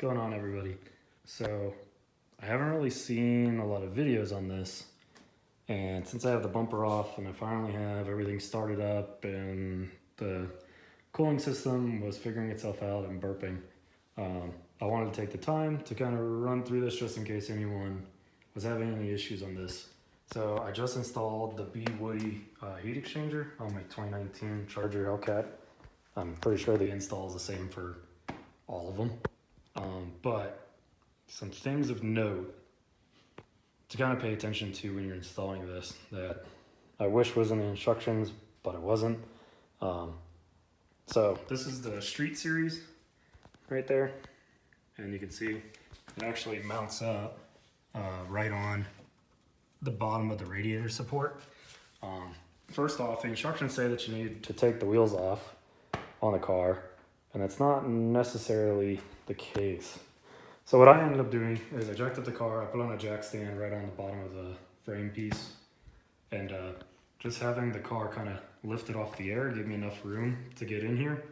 going on, everybody? So I haven't really seen a lot of videos on this, and since I have the bumper off and I finally have everything started up and the cooling system was figuring itself out and burping, I wanted to take the time to kind of run through this just in case anyone was having any issues on this. So I just installed the Bwoody heat exchanger on my 2019 Charger Hellcat. I'm pretty sure the install is the same for all of them. But some things of note to kind of pay attention to when you're installing this that I wish was in the instructions, but it wasn't. So this is the Street Series right there. And you can see it actually mounts up right on the bottom of the radiator support. First off, the instructions say that you need to take the wheels off on the car, and that's not necessarily the case. So what I ended up doing is I jacked up the car, I put on a jack stand right on the bottom of the frame piece, and just having the car kind of lifted off the air gave me enough room to get in here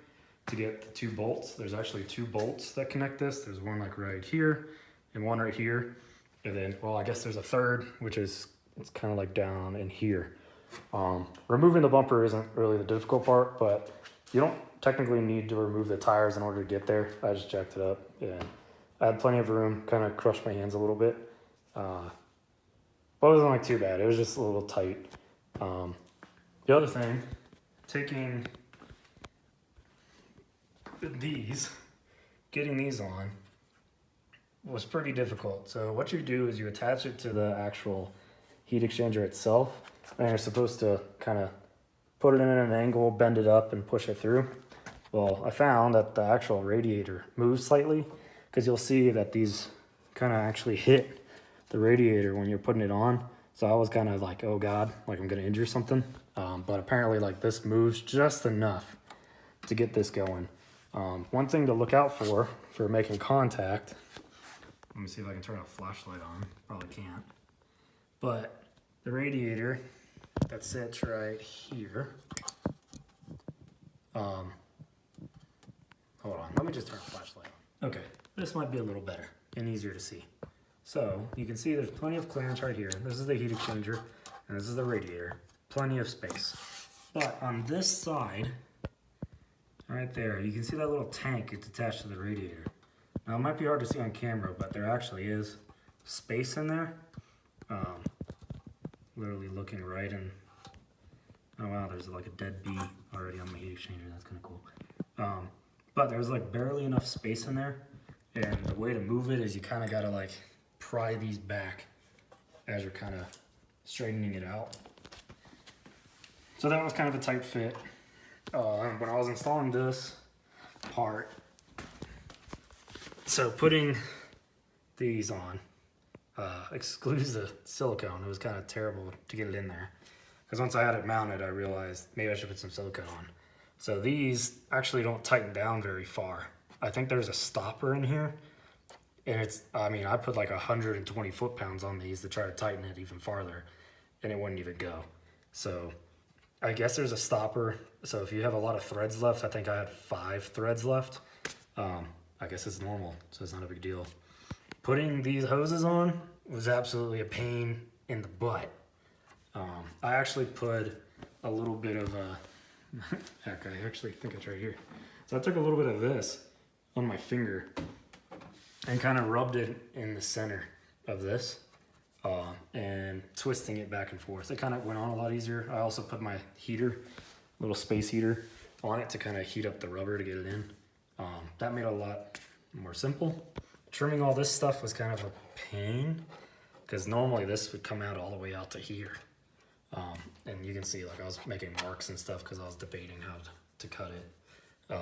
to get the 2 bolts. There's actually 2 bolts that connect this. There's one like right here and one right here. And then, well, I guess there's a third, which is, it's kind of like down in here. Removing the bumper isn't really the difficult part, but you don't technically need to remove the tires in order to get there. I just jacked it up and I had plenty of room, kind of crushed my hands a little bit. But it wasn't like too bad. It was just a little tight. The other thing, taking getting these on was pretty difficult. So what you do is you attach it to the actual heat exchanger itself, and you're supposed to kind of put it in an angle, bend it up, and push it through. Well, I found that the actual radiator moves slightly, because you'll see that these kind of actually hit the radiator when you're putting it on. So I was kind of like, oh God, like I'm gonna injure something. But apparently like this moves just enough to get this going. One thing to look out for making contact, let me see if I can turn a flashlight on, probably can't. But the radiator that sits right here, hold on, let me just turn a flashlight on. Okay, this might be a little better and easier to see. So you can see there's plenty of clearance right here. This is the heat exchanger and this is the radiator. Plenty of space. But on this side, right there, you can see that little tank it's attached to the radiator. Now it might be hard to see on camera, but there actually is space in there. Literally looking right in. Oh wow, there's like a dead bee already on my heat exchanger. That's kind of cool. But there's like barely enough space in there. And the way to move it is you kind of got to like pry these back as you're kind of straightening it out. So that was kind of a tight fit. When I was installing this part, so putting these on excludes the silicone. It was kind of terrible to get it in there, because once I had it mounted, I realized maybe I should put some silicone on. So these actually don't tighten down very far. I think there's a stopper in here, and it's, I mean, I put like 120 foot-pounds on these to try to tighten it even farther, and it wouldn't even go. So I guess there's a stopper. So if you have a lot of threads left, I think I had 5 threads left. I guess it's normal, so it's not a big deal. Putting these hoses on was absolutely a pain in the butt. I actually put a little bit of heck, I actually think it's right here. So I took a little bit of this on my finger and kind of rubbed it in the center of this. And twisting it back and forth. It kind of went on a lot easier. I also put my heater, little space heater, on it to kind of heat up the rubber to get it in. That made it a lot more simple. Trimming all this stuff was kind of a pain, because normally this would come out all the way out to here. And you can see like I was making marks and stuff because I was debating how to cut it.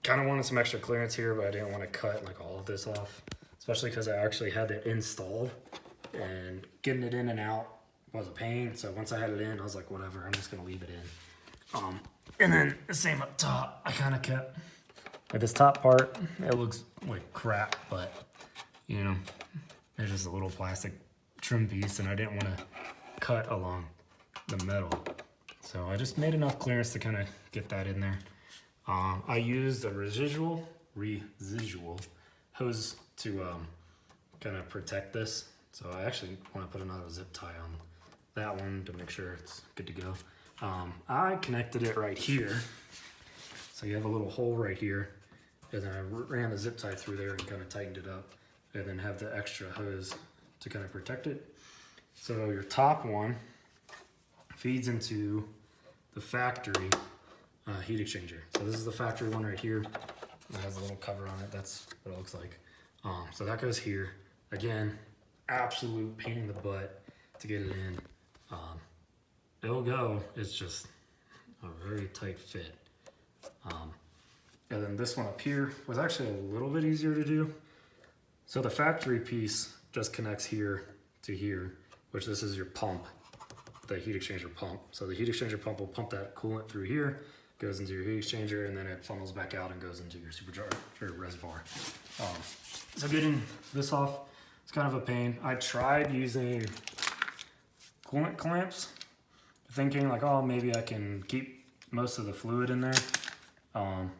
Kind of wanted some extra clearance here, but I didn't want to cut like all of this off, especially because I actually had it installed. And getting it in and out was a pain. So once I had it in, I was like, whatever, I'm just gonna leave it in. And then the same up top, I kind of kept, like this top part, it looks like crap, but you know, there's just a little plastic trim piece and I didn't want to cut along the metal. So I just made enough clearance to kind of get that in there. I used a residual hose to kind of protect this. So I actually want to put another zip tie on that one to make sure it's good to go. I connected it right here. So you have a little hole right here, and then I ran the zip tie through there and kind of tightened it up, and then have the extra hose to kind of protect it. So your top one feeds into the factory heat exchanger. So this is the factory one right here. It has a little cover on it. That's what it looks like. So that goes here. Again, absolute pain in the butt to get it in. It'll go. It's just a very tight fit. And then this one up here was actually a little bit easier to do. So the factory piece just connects here to here, which this is your pump, the heat exchanger pump. So the heat exchanger pump will pump that coolant through here, goes into your heat exchanger, and then it funnels back out and goes into your supercharger reservoir. So getting this off, it's kind of a pain. I tried using coolant clamps, thinking like, oh, maybe I can keep most of the fluid in there.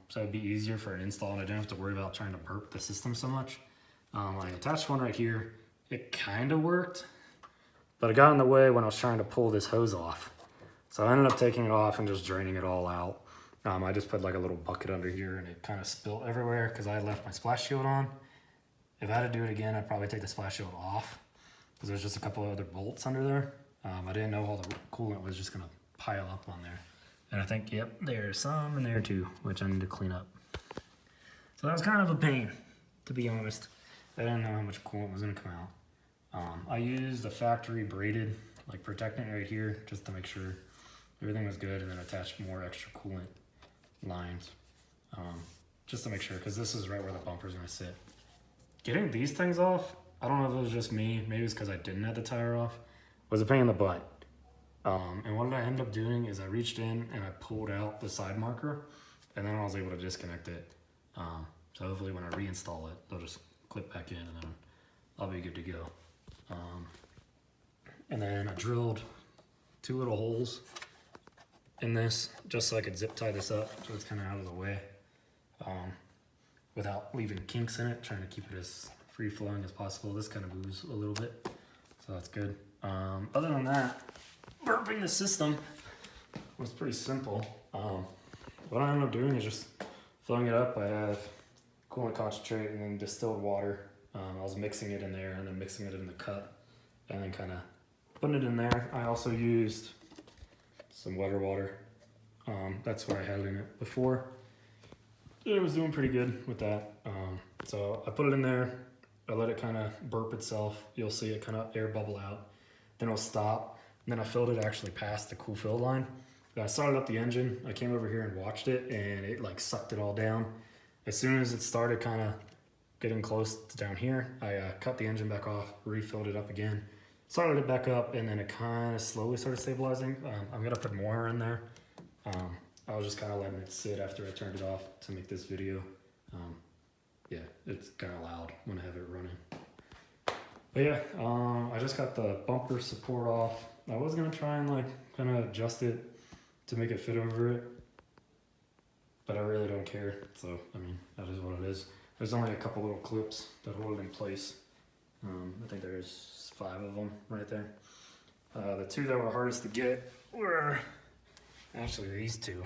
So it'd be easier for an install and I didn't have to worry about trying to burp the system so much. I attached one right here. It kind of worked, but it got in the way when I was trying to pull this hose off. So I ended up taking it off and just draining it all out. I just put like a little bucket under here and it kind of spilled everywhere because I had left my splash shield on. If I had to do it again, I'd probably take the splash shield off because there's just a couple of other bolts under there. I didn't know all the coolant was just gonna pile up on there. And I think, yep, there's some in there too, which I need to clean up. So that was kind of a pain, to be honest. I didn't know how much coolant was gonna come out. I used the factory braided, like protectant right here, just to make sure everything was good, and then attached more extra coolant lines, just to make sure, because this is right where the bumper's gonna sit. Getting these things off, I don't know if it was just me, maybe it's because I didn't have the tire off, was a pain in the butt. And what I ended up doing is I reached in and I pulled out the side marker, and then I was able to disconnect it. So hopefully when I reinstall it, they'll just clip back in and then I'll be good to go. And then I drilled 2 little holes in this just so I could zip tie this up so it's kind of out of the way, without leaving kinks in it, trying to keep it as free flowing as possible. This kind of moves a little bit, so that's good. Other than that, burping the system was pretty simple. What I ended up doing is just filling it up. I have coolant concentrate and then distilled water. I was mixing it in there and then mixing it in the cup and then kind of putting it in there. I also used some wetter water. That's what I had in it before. It was doing pretty good with that. So I put it in there. I let it kind of burp itself. You'll see it kind of air bubble out. Then it'll stop. And then I filled it actually past the cool fill line. I started up the engine. I came over here and watched it, and it like sucked it all down. As soon as it started kind of getting close to down here, I cut the engine back off, refilled it up again, started it back up, and then it kind of slowly started stabilizing. I'm gonna put more in there. I was just kind of letting it sit after I turned it off to make this video. Yeah, it's kind of loud when I have it running. But yeah, I just got the bumper support off. I was gonna try and like kind of adjust it to make it fit over it, but I really don't care. So, I mean, that is what it is. There's only a couple little clips that hold it in place. I think there's 5 of them right there. The 2 that were hardest to get were actually these 2.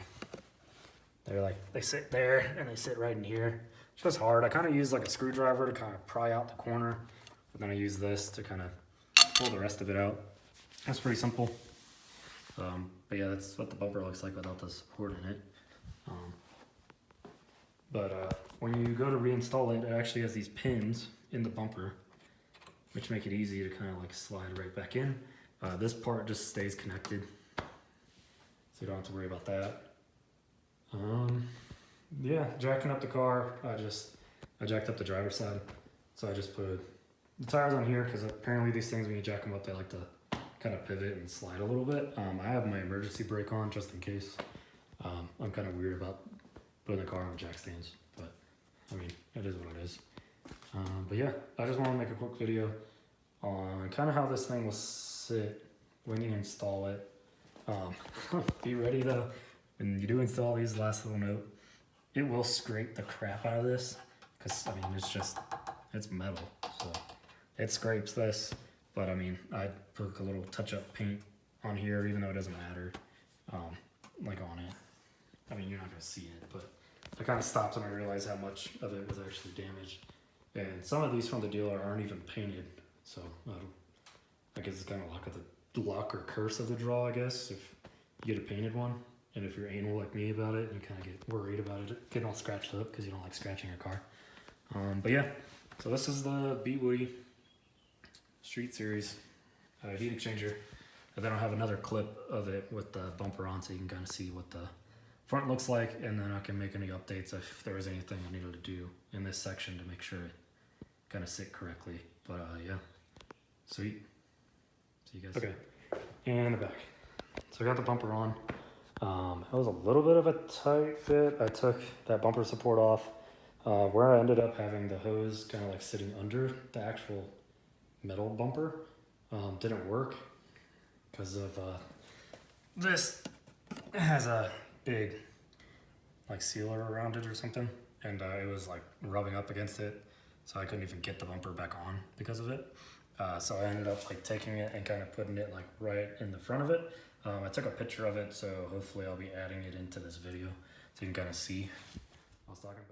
They're like, they sit there and they sit right in here. It's just hard. I kind of use like a screwdriver to kind of pry out the corner, but then I use this to kind of pull the rest of it out. That's pretty simple. But yeah, that's what the bumper looks like without the support in it. When you go to reinstall it, it actually has these pins in the bumper, which make it easy to kind of like slide right back in. This part just stays connected, so you don't have to worry about that. Yeah, jacking up the car, I jacked up the driver's side. So I just put the tires on here because apparently these things, when you jack them up, they like to kind of pivot and slide a little bit. I have my emergency brake on just in case. I'm kind of weird about putting the car on jack stands, but I mean, it is what it is. But yeah, I just want to make a quick video on kind of how this thing will sit when you install it. Be ready though, when you do install these, last little note, it will scrape the crap out of this, because I mean, it's just it's metal, so it scrapes this. But I mean, I put a little touch-up paint on here, even though it doesn't matter, like on it. I mean, you're not gonna see it, but I kind of stopped when I realized how much of it was actually damaged. And some of these from the dealer aren't even painted, so I guess it's kind of luck or curse of the draw, I guess, if you get a painted one. And if you're anal like me about it, you kind of get worried about it getting all scratched up because you don't like scratching your car. But yeah, so this is the Bwoody Street Series heat exchanger. And then I'll have another clip of it with the bumper on so you can kind of see what the front looks like, and then I can make any updates if there was anything I needed to do in this section to make sure it kind of sit correctly. But yeah, sweet. See you guys. Okay, and the back. So I got the bumper on. It was a little bit of a tight fit. I took that bumper support off, where I ended up having the hose kind of like sitting under the actual metal bumper. Didn't work because of this has a big like sealer around it or something, and it was like rubbing up against it, so I couldn't even get the bumper back on because of it. So I ended up like taking it and kind of putting it like right in the front of it. I took a picture of it, so hopefully I'll be adding it into this video so you can kind of see what I was talking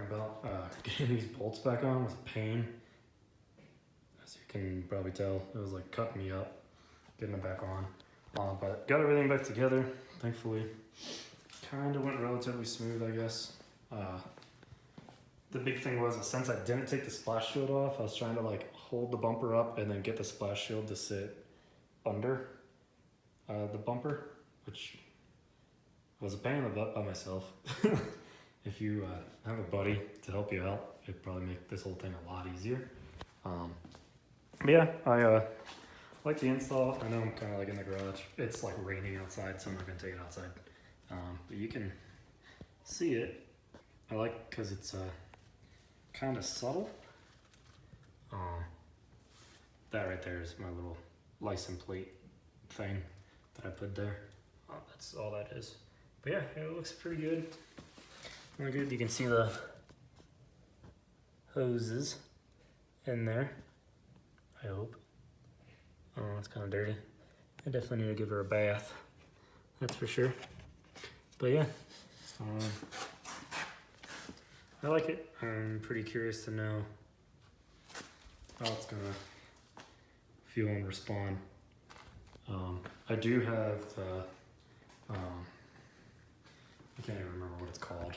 about. Getting these bolts back on was a pain. As you can probably tell, it was like cutting me up getting them back on. But got everything back together, thankfully. Kind of went relatively smooth, I guess. The big thing was, since I didn't take the splash shield off, I was trying to like hold the bumper up and then get the splash shield to sit under the bumper, which was a pain in the butt by myself. If you have a buddy to help you out, it'd probably make this whole thing a lot easier. But yeah, I like the install. I know I'm kind of like in the garage. It's like raining outside, so I'm not gonna take it outside. But you can see it. I like because it's kind of subtle. That right there is my little license plate thing that I put there. That's all that is. But yeah, it looks pretty good. Really good. You can see the hoses in there, I hope. Oh, it's kind of dirty. I definitely need to give her a bath, that's for sure. But yeah, I like it. I'm pretty curious to know how it's gonna feel and respond. I do have the, I can't even remember what it's called,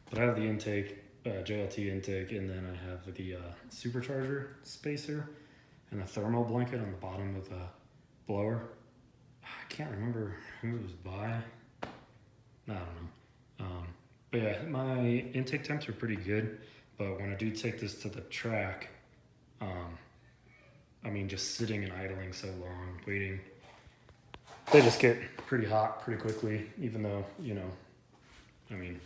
but I have the intake, JLT intake, and then I have the supercharger spacer and a thermal blanket on the bottom of the blower. I can't remember who it was by. I don't know. But yeah, my intake temps are pretty good, but when I do take this to the track, I mean, just sitting and idling so long, waiting, they just get pretty hot pretty quickly, even though, you know, I mean,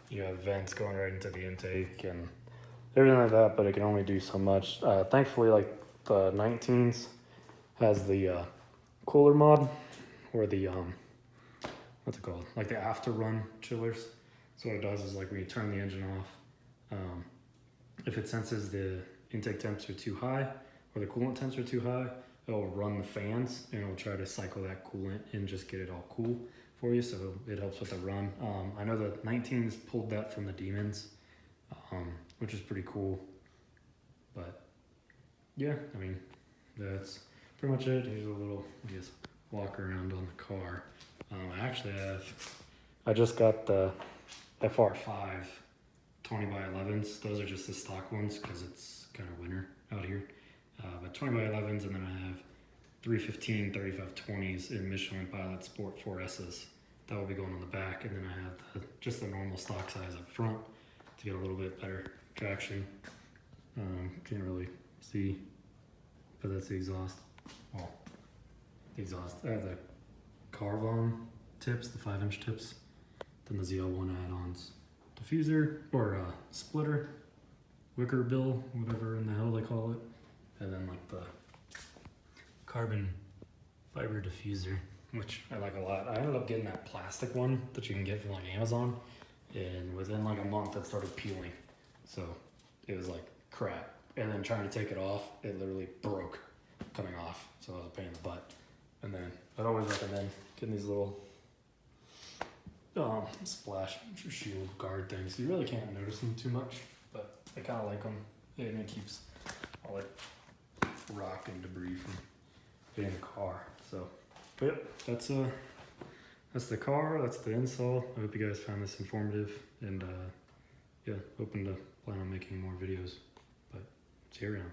you have vents going right into the intake and everything like that, but it can only do so much. Thankfully, like the 19s has the cooler mod, or the, what's it called? Like the after run chillers. So what it does is like when you turn the engine off, if it senses the intake temps are too high or the coolant temps are too high, it'll run the fans and it'll try to cycle that coolant and just get it all cool for you, so it helps with the run. I know the 19s pulled that from the Demons, which is pretty cool. But yeah, I mean, that's pretty much it. Here's a little, just walk around on the car. I just got the FR5 20x11s. Those are just the stock ones because it's kind of winter out here. But 20x11s, and then I have 315 3520s in Michelin Pilot Sport 4S's. That will be going on the back, and then I have just the normal stock size up front to get a little bit better traction. Can't really see, but that's the exhaust. Well, the exhaust. I have the Carvon tips, the 5-inch tips, then the ZL1 add-ons, diffuser or splitter, wicker bill, whatever in the hell they call it, and then like the carbon fiber diffuser, which I like a lot. I ended up getting that plastic one that you can get from like Amazon, and within like a month it started peeling. So it was like crap. And then trying to take it off, it literally broke coming off. So I was a pain in the butt. And then I'd always recommend getting these little splash shield guard things. You really can't notice them too much, but I kind of like them. And it keeps all like rock and debris from hitting the car. So, but yep, that's the car. That's the install. I hope you guys found this informative, and yeah, hoping to plan on making more videos. But see you around.